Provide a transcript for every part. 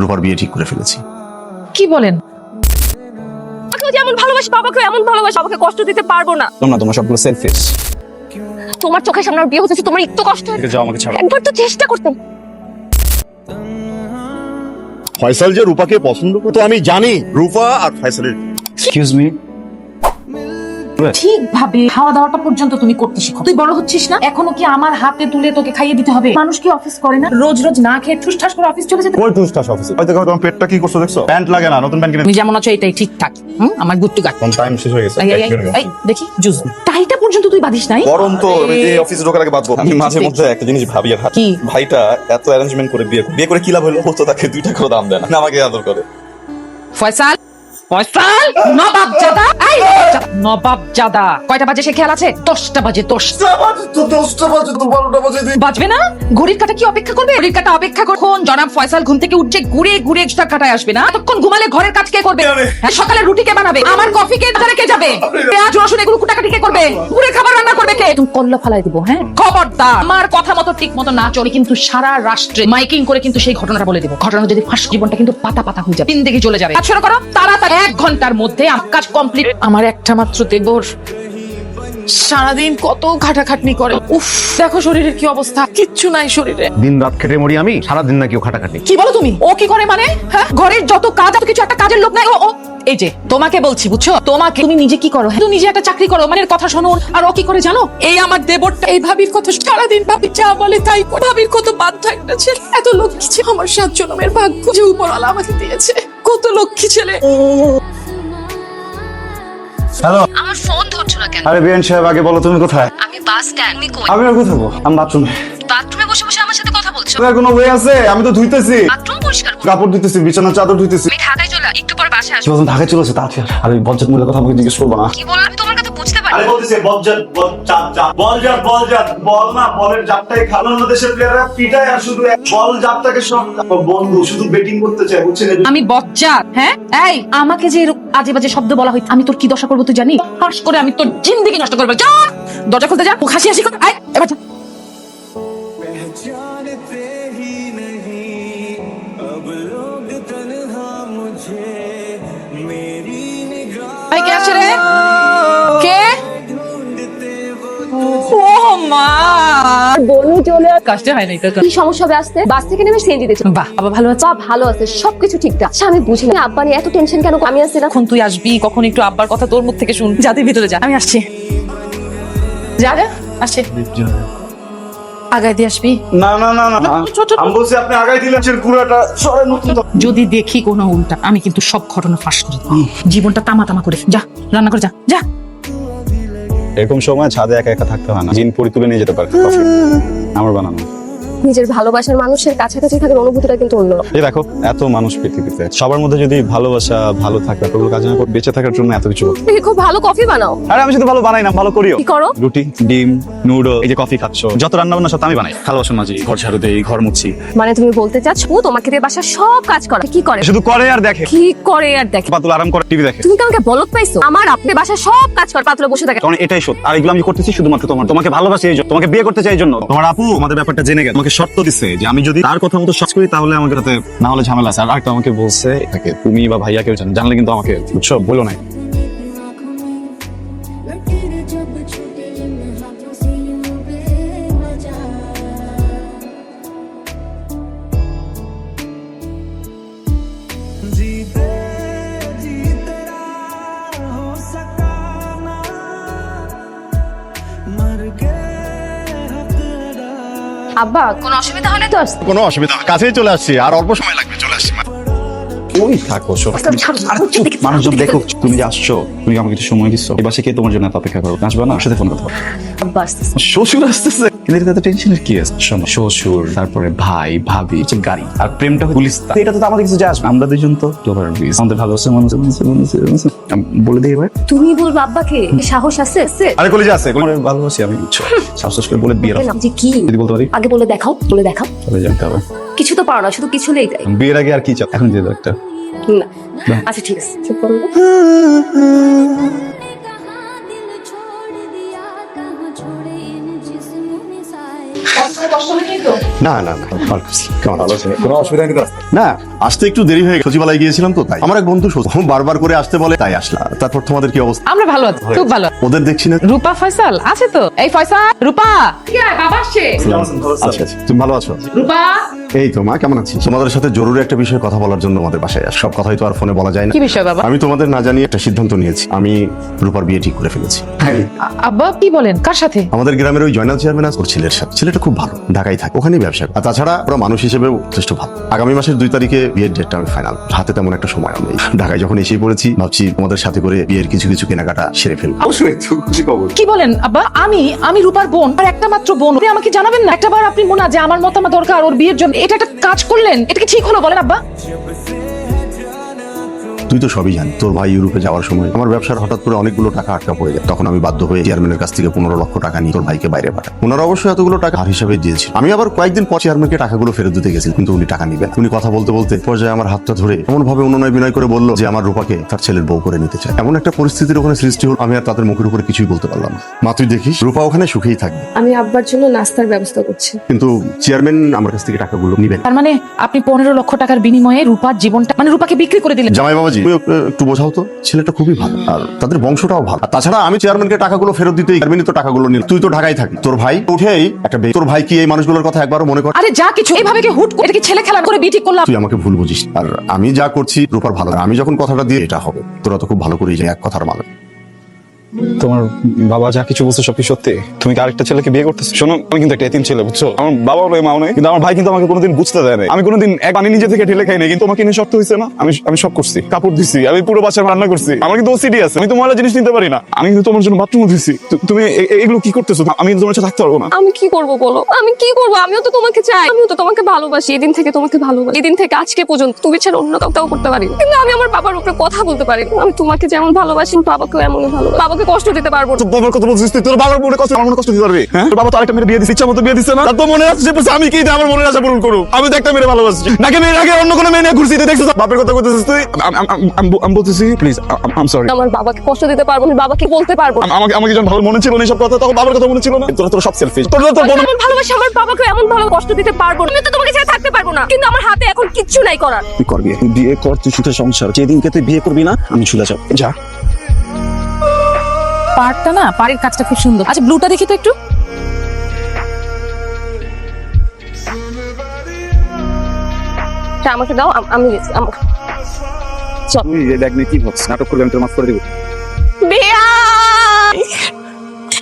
রূপার বিয়ে ঠিক করে ফেলেছি। কি বলেন? যেমন ভালোবাসি বাবাকে এমন ভালোবাসি, বাবাকে কষ্ট দিতে পারবো না। তোমরা তোমার সবগুলো সেলফিশ। তোমার চোখের সামনে আমার বিয়ে হচ্ছে, তোমার একটু কষ্ট হয়? যাও, আমাকে ছাড়ো। একবার তো চেষ্টা করতাম। ফয়সাল যে রূপাকে পছন্দ করতো আমি জানি। রূপা আর ফয়সালের এক্সকিউজ মি, ঠিকভাবে খাওয়া দাওয়াটা পর্যন্ত তুমি করতে শিখো। তুই বড় হচ্ছিস না, এখনো কি আমার হাতে তুলে তোকে খাইয়ে দিতে হবে? মানুষ কি অফিস করে না? রোজ রোজ না খেয়ে ঠুসঠাস করে অফিস চলে যেতে? কই টুসটাস অফিসে হয়তো তোমার পেটটা কি করছো দেখছো? প্যান্ট লাগে না, নতুন প্যান্ট কিনে তুমি যেমন আছো এটাই ঠিকঠাক। আমার গুড টু গো। কোন টাইম শেষ হয়ে গেছে। এই দেখি জুস টাইটা পর্যন্ত তুই বাঁধিস নাই? গরম তো আমি যে অফিসে ঢোকার আগে বাঁধবো। আমি মাঝে মধ্যে একটা জিনিস ভাবি আর কি? ভাইটা এত অ্যারেঞ্জমেন্ট করে বিয়ে করে কি লাভ হলো? ও তো তাকে 2 টাকাও দাম দেয় না, আমাকে আদর করে। ফয়সাল, ফয়সাল নবাব জাদা, এই নবাব জাদা। কয়টা বাজে সে খেয়াল আছে? 10টা বাজে। 10টা বাজে তো 12টা বাজে বাজবে না? ঘড়ির কাঁটা কি অপেক্ষা করবে? ঘড়ির কাঁটা অপেক্ষা করুন। জনাব ফয়সাল ঘুম থেকে উঠছে, ঘুরে ঘুরে এক্সট্রা কাটায় আসবে না? ততক্ষণ ঘুমালে ঘরের কাজ কে করবে? হ্যাঁ, সকালে রুটি কে বানাবে? আমার কফি কে কে যাবে? পেঁয়াজ রসুন এগুলো কুটাকাটি কে করবে? পুরে খাবার রান্না করবে কে? তুমি কল্লা ফালাই দিব। হ্যাঁ, খবরদার আমার কথা মতো ঠিক মতো না চলে কিন্তু সারা রাষ্ট্রে মাইকিং করে কিন্তু সেই ঘটনাটা বলে দেব। ঘটনা যদি ফাঁস, জীবনটা কিন্তু পাতা পাতা হয়ে যাবে, জিন্দেগি চলে যাবে। শুরু করো তাড়াতাড়ি, 1 ঘন্টার মধ্যে আমার কাজ কমপ্লিট। আমার একটা মাত্র দেবর সারাদিন কত খাটাখাটনি করে। উফ, দেখো শরীরের কি অবস্থা, কিচ্ছু নাই শরীরে। দিন রাত খেটে মরি আমি, সারাদিন নাকি ও খাটাখাটি। কি বলো তুমি? ও কি করে মানে? হ্যাঁ, ঘরের যত কাজ, এত কিছু একটা কাজের লোক নাই। ও এই যে তোমাকে বলছি, বুঝছো? তোমাকে তুমি নিজে কি করো? তুমি নিজে একটা চাকরি করো, মানে কথা শুনুন। আর ও কি করে জানো? এই আমার দেবরটা এই ভাবির কথা সারাদিন ভাবি যা বলে তাই করে। ভাবির কত বাধ্য একটা ছেলে, এত লক্ষ্মী ছেলে। আমার 7 জন্মের ভাগ্য যে উপরওয়ালা আমাকে দিয়েছে। কত লক্ষ্মী ছেলে। হ্যালো, আমার ফোন ধরছো না কেন? আরে বিয়ান সাহেব, আগে বলো তুমি কোথায়? আমি বাস স্ট্যান্ড। তুমি কই? আমি আর কোথায় যাবো? আমি বাথরুমে। বাথরুমে বসে বসে আমার সাথে কথা বলছো? তোর কোনো ওয়ে আছে? আমি তো ধুইতেছি, বাথরুম পরিষ্কার করো। কাপড় ধুইতেছি, বিছানার চাদর ধুইতেছি। আমি ঢাকায় চলে একটু পর বাসায় আসবো। যখন ঢাকায় চলেছে তাড়াতাড়ি আস। আর ওই বজ্জাত মূল্যের কথা আমাকে জিজ্ঞেস করবো না। কি বললাম তোমার কথা বুঝতে পারি? আরে বলতেছে বলজাত বলজাত বল না, বলের জাতটাই খালো। বাংলাদেশের প্লেয়াররা পিটায় আর শুধু বল জাতটাকে সব বন্ধু শুধু ব্যাটিং করতে চায়, বুঝছেন? আমি বজ্জাত? হ্যাঁ, এই আমাকে যে আজে বাজে শব্দ বলা হয়, আমি তোর কি দশা করবো তুই জানি? ফাঁস করে আমি তোর জিন্দেগি নষ্ট করবো। যা, দরজা খুলতে যা। মুখ হাসি হাসি কর। আয় এবার যা। এই কে আছে রে? কে? ও মা, বনু চলে আর কষ্ট হয় নাই তো? কি সমস্যা হবে? আসতে বাস থেকে নেমে সিএনজি দিতে। বাহ, বাবা ভালো আছে? বাবা ভালো আছে, সবকিছু ঠিকঠাক। আচ্ছা আমি বুঝি না আব্বা নিয়ে এত টেনশন কেন? আমি আসছি না। কখন তুই আসবি, কখন একটু আব্বার কথা তোর মুখ থেকে শুন। যা তুই ভিতরে যা, আমি আসছি। যা যা, আসছে। আগায় দিয়ে আসবি। না না না না, ছোট আমি বলছি আপনি আগাই দিলেন পুরাটা সরে নতুন। যদি দেখি কোনো উল্টা, আমি কিন্তু সব ঘটনা ফাঁস করে দেব। জীবনটা তামা তামা করে। যা রান্না করে যা যা। এরকম সময় ছাদে একা একা থাকতে হয় না, জিন পরি তুলে নিয়ে যেতে পারে। কফি আমার বানানো। নিজের ভালোবাসার মানুষের কাছাকাছি থাকার অনুভূতিটা কিন্তু অন্য। এই দেখো, এত মানুষ পৃথিবীতে, সবার মধ্যে যদি ভালোবাসা, ভালো থাকা, ওগুলো কাজে না করে বেঁচে থাকার জন্য এত কিছু করতে। তুমি খুব ভালো কফি বানাও। আরে আমি শুধু ভালো বানাই না, ভালো করিও। কি করো? রুটি, ডিম, নুডল, এই যে কফি খাচ্ছ, যত রান্না বান্না সব আমি বানাই। ভালো বাসন মাঝি, ঘর ঝাড়ু দেই, ঘর মুছি। মানে তুমি বলতে চাচ্ছ ও তোমাকে দিয়ে বাসার সব কাজ করে? কি করে? শুধু করে আর দেখে। কি করে আর দেখে? পাতুল আরাম করে টিভি দেখে। তুমি কি আমাকে বলত পাইছো? আমার আপনি বাসার সব কাজ করে, পাতলে বসে থাকে। কারণ এটাই সত্য। আর এগুলো আমি করতেছি শুধুমাত্র তোমাকে ভালোবাসি এই জন্য, তোমাকে বিয়ে করতে চাই এই জন্য। তোমার আপু আমাদের ব্যাপারটা জেনে গেছে, আমাকে শর্ত দিচ্ছে যে আমি যদি তার কথা মতো সব করি তাহলে আমাকে সাথে না হলে ঝামেলা আছে। আর একটা আমাকে বলছে তাকে তুমি বা ভাইয়া কেউ জানলে কিন্তু আমাকে, বুঝছো, বলো না। আব্বা কোনো অসুবিধা হয় না তো? কোনো অসুবিধা না, কাছেই চলে আসছি, আর অল্প সময় লাগবে, চলে আসছি। ওই থাকো, মানুষজন দেখো তুমি যে আসছো, তুমি আমাকে কিছু সময় দিচ্ছ। এই বাসে কে তোমার জন্য এত অপেক্ষা করো? আসবে না? সাথে ফোন কথা। আব্বা আসতেছে। শ্বশুর আসতেছে, কিন্তু এত টেনশনের কি আছে? শোনো, শ্বশুর, তারপরে ভাই, ভাবি, হচ্ছে গাড়ি, আর প্রেমটা পুলিশ। এটা তো আমাদের কিছু যায় আসবে। আমরা দুজন তো আমাদের ভালোবাসা মানুষ বলে দিই এবার। তুমি বলবো আব্বাকে? সাহস আছে? আরে কলেজে আছে, ভালোবাসি আমি, বুঝছো, সাহস করে বলে বিয়ের নাম যে কি যদি বলতে পারি। আগে বলে দেখাও, বলে দেখাও। তাহলে জানতে হবে। কিছু তো পারো না, শুধু কিছুলেই তাই। বিয়ের আগে আর কি চাও? এখন দিয়ে দাও একটা। না আচ্ছা ঠিক আছে, চুপ করো। কষ্ট হয়নি তো? না না না ভালো আছি। কেমন আছো? কোনো অসুবিধা নেই তো? না আসতে একটু দেরি হয়ে গেছে, সচিবালয়ে গিয়েছিলাম তো তাই। আমার এক বন্ধু বারবার করে আসতে বলে তাই আসলাম। তারপর তোমাদের কি অবস্থা? আমরা ভালো আছি, খুব ভালো। ওদের দেখছি না। রূপা ফয়সাল আছে তো? এই ফয়সাল, রূপা কি হয়, বাবা আসছে। আচ্ছা আচ্ছা, তুমি ভালো আছো? রূপা, এই তো মা, কেমন আছিস? তোমাদের সাথে জরুরি একটা বিষয়ে কথা বলার জন্য আমাদের বাসায় আস। সব কথাই তো আর ফোনে বলা যায় না। কি বিষয় বাবা? আমি তোমাদের না জানিয়ে একটা সিদ্ধান্ত নিয়েছি। আমি রূপার বিয়ে ঠিক করে ফেলেছি। আব্বা কি বলেন, কার সাথে? আমাদের গ্রামের ওই জয়নাল চেয়ারম্যান আছে, ওর ছেলের সাথে। ছেলেটা খুব ভালো, ঢাকায় থাকে, ওখানেই ব্যবসা করে। আর তাছাড়া ওরা মানুষ হিসেবেও যথেষ্ট ভালো। আগামী মাসের 2 তারিখে বিয়ের ডেটটা আমি ফাইনাল। হাতে তেমন একটা সময় নেই। ঢাকায় যখন এসেই পড়েছি, ভাবছি তোমাদের সাথে করে বিয়ের কিছু কিছু কেনাকাটা সেরে ফেলবো। অবশ্যই খুশি খবর। কি বলেন আব্বা? আমি রূপার বোন, আর একটা মাত্র বোন, আপনি আমাকে জানাবেন না? একটাবার আপনি মনে যে আমার মতামত দরকার ওর বিয়ের জন্য, এটা একটা কাজ করলেন, এটা কি ঠিক হলো বলেন আব্বা? তুই তো সবই জানি, তোর ভাই ইউরোপে যাওয়ার সময় আমার ব্যবসার হঠাৎ করে অনেকগুলো টাকা আটকা পড়ে যায়। তখন আমি বাধ্য হয়ে চেয়ারম্যানের কাছ থেকে 15 লক্ষ টাকা নিয়ে তোর ভাইকে বাইরে পাঠাই। ওনারা অবশ্যই এতগুলো টাকা ধার হিসাবে দিয়েছিল। আমি আবার কয়েকদিন পর চেয়ারম্যানকে টাকাগুলো ফেরত দিতে গেছি, কিন্তু উনি টাকা নিবেন। উনি কথা বলতে বলতে পর্যায়ে আমার হাতটা ধরে এমন ভাবে অনুনয় বিনয় করে বললো যে আমার রূপাকে তার ছেলের বউ করে নিতে চায়। এমন একটা পরিস্থিতির ওখানে সৃষ্টি হল, আমি আর তাদের মুখের উপরে কিছুই বলতে পারলাম না। মা তুই দেখিস, রূপা ওখানে সুখেই থাকবে, আমি আব্বার জন্য নাস্তার ব্যবস্থা করছি। কিন্তু চেয়ারম্যান আমার কাছ থেকে টাকাগুলো নিবেন। তার মানে আপনি 15 লক্ষ টাকার বিনিময়ে রূপার জীবনটা, মানে রূপাকে বিক্রি করে দিলেন? জামাই বাবাজি, তুমি একটু বোঝাও তো, ছেলেটা খুবই ভালো আর তাদের বংশটাও ভালো। আর তাছাড়া আমি চেয়ারম্যানকে টাকাগুলো ফেরত দিতে চেয়ারম্যানই তো টাকাগুলো নিল। তুই তো ঢাকায় থাকি, তোর ভাই উঠেই একটা তোর ভাই কি এই মানুষগুলোর কথা একবারও মনে কর? আরে যা কিছু এইভাবে কি হুট করে, এটা কি ছেলে খেলা করে বিয়ে ঠিক করলাম? তুই আমাকে ভুল বুঝিস। আর আমি যা করছি রূপার ভালো। আর আমি যখন কথাটা দিয়ে এটা হবে, তোরা তো খুব ভালো করেই জানি এক কথার মানে। তোমার বাবা যা কিছু বলছে সব কি সত্যি? তুমি কি আরেকটা ছেলেকে বিয়ে করতেছো? শোনো, আমি কিন্তু একটা এতিম ছেলে, বুঝছো? আমার বাবাও নেই, মাও নেই, কিন্তু আমার ভাই কিন্তু আমাকে কোনোদিন বুঝতে দেয় না। আমি কোনোদিন এক পানি নিজে থেকে ঢেলে খাই না, কিন্তু তোমাকে নিয়ে শক্ত হয়েছে না। আমি সব করছি, কাপড় দিছি, আমি পুরো বাসায় রান্না করছি। আমার কিন্তু ওসিডি আছে, আমি তো ময়লা জিনিস নিতে পারি না। আমি কিন্তু তোমার জন্য বাথরুম দিছি। তুমি এগুলো কি করতেছো? আমি কিন্তু তোমার সাথে থাকতে পারবো না। আমি কি করব বলো? আমি কি করব? আমিও তো তোমাকে চাই, আমিও তো তোমাকে ভালোবাসি। এদিন থেকে তোমাকে ভালোবাসি, এদিন থেকে আজকে পর্যন্ত তুমি ছাড়া অন্য কাউকেও করতে পারি না। কিন্তু আমি আমার বাবার উপরে কথা বলতে পারি না। আমি তোমাকে যেমন ভালোবাসি, বাবাকেও এমনই ভালোবাসি। বাবাকে কষ্ট দিতে পারবো না। তোর বাবার কথা বলছিস তুই? তোর বাবার মনে কষ্ট, আমার মনে কষ্ট দিতে পারবি? হ্যাঁ, তোর বাবা তো আরেকটা মেয়ে বিয়ে দিচ্ছে, ইচ্ছা মতো বিয়ে দিচ্ছে না? তার তো মনে আছে যে আমি কি আমার মনের আশা পূরণ করব। আমি তো একটা মেয়ে ভালোবাসি, নাকি মেয়ের আগে অন্য কোনো মেয়ে নিয়ে ঘুরছি? দেখছিস বাপের কথা বলতেছিস তুই? আমি বলতেছি প্লিজ, আই এম সরি। আমার বাবাকে কষ্ট দিতে পারবো না, বাবাকে বলতে পারবো না। আমাকে যখন ভালো মনে ছিল না সব কথা, তখন বাবার কথা মনে ছিল না? তোরা সব সেলফিশ। তোর বোন এমন ভালোবাসি, আমার বাবাকে এমন ভালো কষ্ট দিতে পারবো না। আমি তো তোমাকে ছাড়া থাকতে পারবো না, কিন্তু আমার হাতে এখন কিচ্ছু নাই করার। তুই করবি, বিয়ে কর, তুই সুখে সংসার। যেদিনকে তুই বিয়ে করবি না, আমি চলে যাব। যা। পাড়টা না, পাড়ের কাজটা খুব সুন্দর। আচ্ছা ব্লুটা দেখি তো একটু। তা আমাকে দাও, আমি চল। তুই দেখ না কি হচ্ছে, নাটক করবি, আমি তোর মাফ করে দেবো।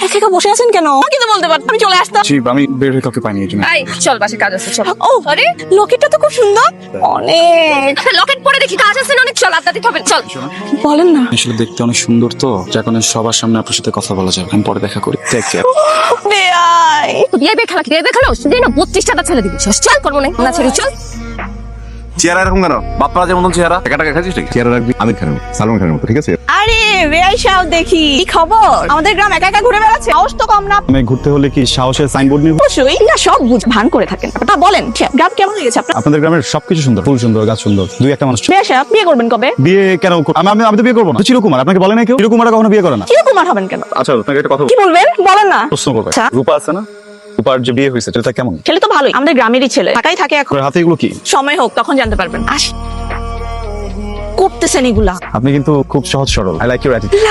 একা একা বসে আছেন কেন? কিন্তু বলতে পারতেন, আমি চলে আসতাম। আমি বের হয়ে কাউকে পাইনি এই জন্য। আই চল, বাসে কাজ আছে, চল। ও আরে লকেটটা তো খুব সুন্দর, অনেক। আচ্ছা লকেট পরে দেখি, কাজ আছে না অনেক, চল আড্ডা দিতে হবে, চল। বলেন না। আসলে দেখতে অনেক সুন্দর তো, যার কারণে সবার সামনে আপনার সাথে কথা বলা যাবে। আমি পরে দেখা করি। Take care. বেয়াই বিয়ে খেলা কি বিয়ে খেলো? দিই না 32টা ছেলে দিবি, চল করবো না ছেড়ে চল। চেহারা এরকম কেন? বাপ্পারা যেমন চেহারা, টাকা খাচ্ছিস নাকি? চেহারা রাখবি আমির খানের মতো, সালমান খানের মতো, ঠিক আছে? আরে বেয়াই সাহেব, দেখি কি খবর? আমাদের গ্রাম একা একা ঘুরে বেড়াচ্ছে, সাহস তো কম না। আমি ঘুরতে হলে কি সাহসের সাইনবোর্ড নিব? অবশ্যই না, সব বুঝ ভান করে থাকেন। তা বলেন গ্রাম কেমন লেগেছে আপনার? আপনাদের গ্রামের সবকিছু সুন্দর, ফুল সুন্দর, গাছ সুন্দর, দুই একটা মানুষ। বেয়াই সাহেব বিয়ে করবেন কবে? বিয়ে কেন আমি তো বিয়ে করবো না। চিরকুমার আপনাকে বলে না কেউ? চিরকুমার কখনো বিয়ে করে না। কি কুমার হবেন কেন? আচ্ছা আপনাকে একটা কথা কি বলবেন বলেন না। প্রশ্ন করবে। আচ্ছা। রূপা আছে না, রূপার যে বিয়ে হয়েছে সেটা কেমন? ছেলে তো ভালোই, আমাদের গ্রামেরই ছেলে, ঢাকায় থাকে এখন। ওর হাতে এগুলো কি? সময় হোক তখন জানতে পারবেন। আসি করতেছেন এগুলা। আপনি কিন্তু খুব সহজ সরল। I like your attitude.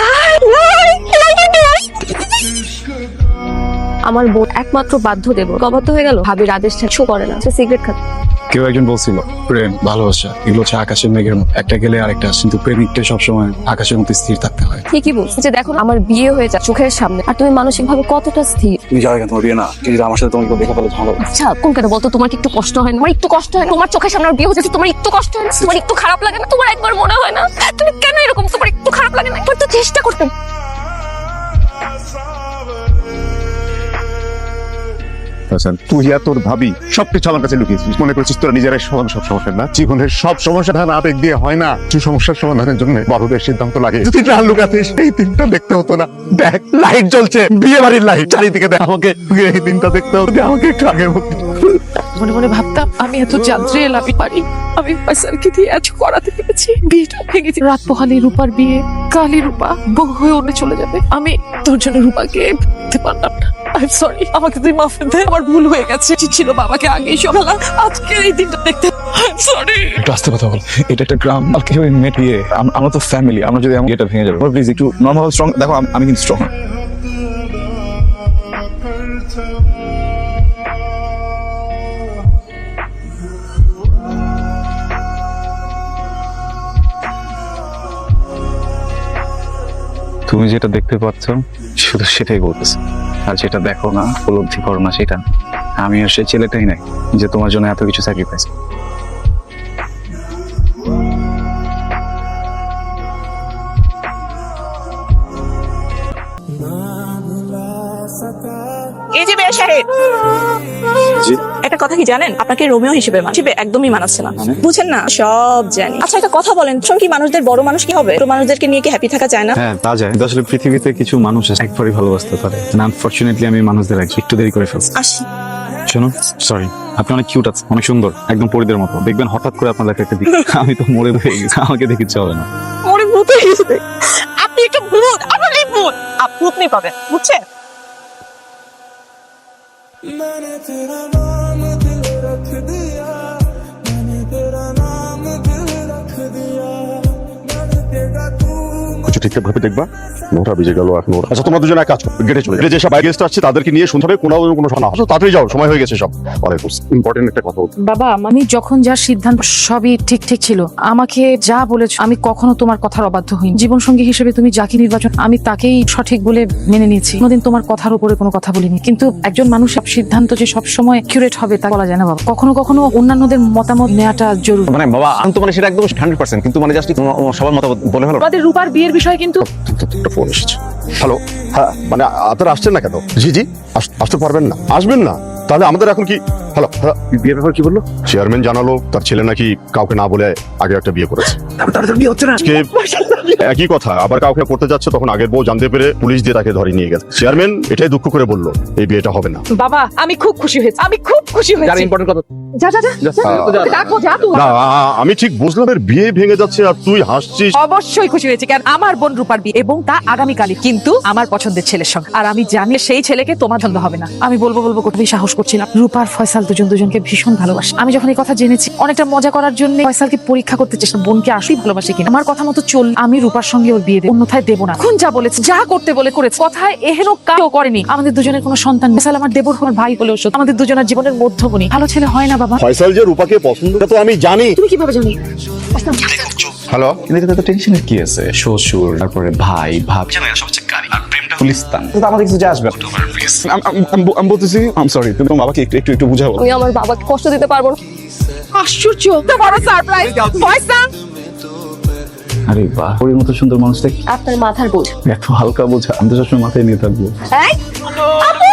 আমার বোন একমাত্র বাধ্য দেব, অবাধ্য হয়ে গেল। ভাবির আদেশ ছাড়া করে না, সে সিগারেট খাচ্ছে। কেউ একজন বলছিল প্রেম ভালোবাসা এগুলো হচ্ছে আকাশের মেঘের মতো, একটা গেলে আরেকটা আসে, কিন্তু প্রেমিকটা সবসময় আকাশের মতো স্থির থাকতে হয়। ঠিকই বলছে যে দেখো আমার বিয়ে হয়ে যায় চোখের সামনে, আর তুমি মানসিক ভাবে কতটা স্থির। তুমি যাও কেন? তোমার বিয়ে না, কিন্তু আমার সাথে তোমাকে দেখা পেলে ভালো। আচ্ছা কোন কথা বলতো, তোমার কি একটু কষ্ট হয় না? আমার একটু কষ্ট হয় না? তোমার চোখের সামনে আমার বিয়ে হচ্ছে, তোমার একটু কষ্ট হয় না? তোমার একটু খারাপ লাগে না? তোমার একবার মনে হয় না তুমি কেন এরকম? তোমার একটু খারাপ লাগে না? একবার তো চেষ্টা করতে। তুই আর তোর ভাবি সবকিছু আমার কাছে লুকিয়েছিস, মনে করছিস তোরা নিজেরাই সমান সব সমস্যার না। জীবনের সব সমস্যার আবেগ দিয়ে হয় না। তুই সমস্যার সমাধানের জন্য বড়দের সিদ্ধান্ত লাগে। যদি না লুকাতিস এই দিনটা দেখতে হতো না। দেখ লাইট জ্বলছে, বিয়ে বাড়ির লাইট চারিদিকে, দেখ আমাকে এই দিনটা দেখতে হতো। আমাকে একটু আগের মতো। মনে মনে ভাবতাম আমি এত যাত্রী এলাম পারি, আমি ফয়সালকে দিয়ে এত করাতে পেরেছি, বিয়েটা ভেঙেছি। রাত পোহালে রূপার বিয়ে, কালি রূপা বউ হয়ে অন্য চলে যাবে। আমি তোর জন্য রূপাকে দিতে পারলাম না। আই সরি, আমাকে তুই মাফ করে দে, আমার ভুল হয়ে গেছে। উচিত ছিল বাবাকে আগেই সকালাম, আজকের এই দিনটা দেখতে। I sorry. একটু আস্তে কথা বল, এটা একটা গ্রাম, কালকে মেট বিয়ে, আমরা তো ফ্যামিলি, আমরা যদি এটা ভেঙে যাবে, প্লিজ একটু নর্মাল স্ট্রং। দেখো আমি কিন্তু স্ট্রং। তুমি যেটা দেখতে পাচ্ছ শুধু সেটাই বলতেছে, আর যেটা দেখো না, উপলব্ধি করো না, সেটা আমি আর সেই ছেলেটাই নাই যে তোমার জন্য এত কিছু স্যাক্রিফাইস। এই যে বেশ সাহেব, জি। একটা কথা কি জানেন, আপনাকে রোমিও হিসেবে একদমই মানাচ্ছে না। বুঝেন না, সব জানি। আচ্ছা একটা কথা বলেন, সব কি মানুষদের বড় মানুষ কি হবে? ছোট মানুষদেরকে নিয়ে কি হ্যাপি থাকা যায় না? হ্যাঁ তা যায়, কিন্তু আসলে পৃথিবীতে কিছু মানুষ আছে একবারই ভালোবাসতে পারে। আনফরচুনেটলি আমি মানুষদের একটু দেরি করে ফেলছি। আসি। শোনো, সরি, আপনি অনেক কিউট আছেন, অনেক সুন্দর, একদম পরিদের মতো। দেখবেন হঠাৎ করে আপনার একটা দিক, আমি তো মরে হয়ে গেছি, আমাকে দেখে ইচ্ছা হবে না। মনে ভূত হয়ে গেছে। আপনি একটা ভূত, আপনি ভূত, আপনি ভূত নেই পাবেন, বুঝছেন? কিছু ঠিকঠাক ভাবে দেখবা, নোটা ভিজে গেল এখন। আচ্ছা তোমরা দুজন এক কাজ করো, গেটে চলে যাও। যেসব বাইরে গেস্ট আসছে তাদেরকে নিয়ে শুনতে হবে, কোনো শোনা আসো, তাড়াতাড়ি যাও, সময় হয়ে গেছে সব। পরে ইম্পর্টেন্ট একটা কথা বলতে। বাবা, আমি যখন যা সিদ্ধান্ত সবই ঠিক ঠিক ছিল। আমাকে যা বলেছো আমি কখনো তোমার কথার অবাধ্য হইনি। জীবন সঙ্গী হিসেবে তুমি যাকে নির্বাচন, আমি তাকেই সঠিক বলে মেনে নিয়েছি। কোনোদিন তোমার কথার উপরে কোনো কথা বলিনি। কিন্তু একজন মানুষের সিদ্ধান্ত যে সবসময় কিউরেট হবে তা বলা যায় না বাবা। কখনো কখনো অন্যান্যদের মতামত নেওয়াটা জরুরি। মানে বাবা আমি তো মানে সেটা একদম 100%, কিন্তু মানে জাস্ট সবার মতামত বলে হলো। আমাদের রূপার বিয়ের বিষয় কিন্তু একটা ফোন এসেছে। হ্যালো, হ্যাঁ মানে আপনারা আসছেন না কেন? জি জি, আসতে পারবেন না? আসবেন না? তাহলে আমাদের এখন কি? হ্যালো, বিয়ের ব্যাপার কি বললো? চেয়ারম্যান জানালো তার ছেলে নাকি কাউকে না বলে আগে একটা বিয়ে করেছে। বিয়ে হচ্ছে না আজকে। একই কথা আবার কাউকে করতে যাচ্ছে, তখন আগের বউ জানতে পেরে পুলিশ দিয়ে তাকে ধরে নিয়ে গেছে। চেয়ারম্যান এটাই দুঃখ করে বললো এই বিয়েটা হবে না। বাবা, আমি খুব খুশি হয়েছি, আমি খুব খুশি হয়েছি। ইম্পর্টেন্ট কথা। যা যা যা, দেখো যা তুই। না আমি ঠিক বুঝলাম, এর বিয়ে ভেঙে যাচ্ছে আর তুই হাসছিস। অবশ্যই খুশি হয়েছি, কারণ আমার বোন রূপার বিয়ে এবং তা আগামীকালই, কিন্তু আমার পছন্দের ছেলের সঙ্গে। আর আমি জানি সেই ছেলেকে তোমার পছন্দ হবে না। আমি বলবো করতেই সাহস করছিলাম। রূপার ফয়সাল দুজনকে ভীষণ ভালোবাসে। আমি যখন এই কথা জেনেছি, অনেকটা মজা করার জন্য ফয়সালকে পরীক্ষা করতে চেষ্টা, বোনকে আসলেই ভালোবাসে কিনা। আমার কথা মতো চল, আমি রূপার সঙ্গে ওর বিয়ে দেব, অন্যথায় দেবো না। এখন যা বলেছে, যা করতে বলে করেছে, কথায় এহেন কাজও করেনি। আমাদের দুজনের কোনো সন্তান নেই। ফয়সাল আমার দেবর, আমার ভাই হলেও সত্য। আমাদের দুজনের জীবনের মধ্যমণি। ভালো ছেলে হয় না বাবা। ফয়সাল যে রূপাকে পছন্দ তো আমি জানি। তুমি কিভাবে জানি? হ্যালো, এতে তো টেনশনের কি আছে? শ্বশুর, তারপরে ভাই, ভাবি, সবচেয়ে কারি, আর প্রেমটা গুলিস্তান। তো আমাদের কিছু আসবে। আমি বলতেছি, আম সরি, তুমি তোমার বাবাকে একটু বুঝাবো। আমি আমার বাবাকে কষ্ট দিতে পারবো না। আশ্চর্য, তো বড় সারপ্রাইজ। ফয়সাল, আরে বাহ, ওর মতো সুন্দর মানুষটা আপনার মাথার বোঝ। এত হালকা বোঝা, আমি তো সবসময় মাথায় নিয়ে থাকবো। এই, আপু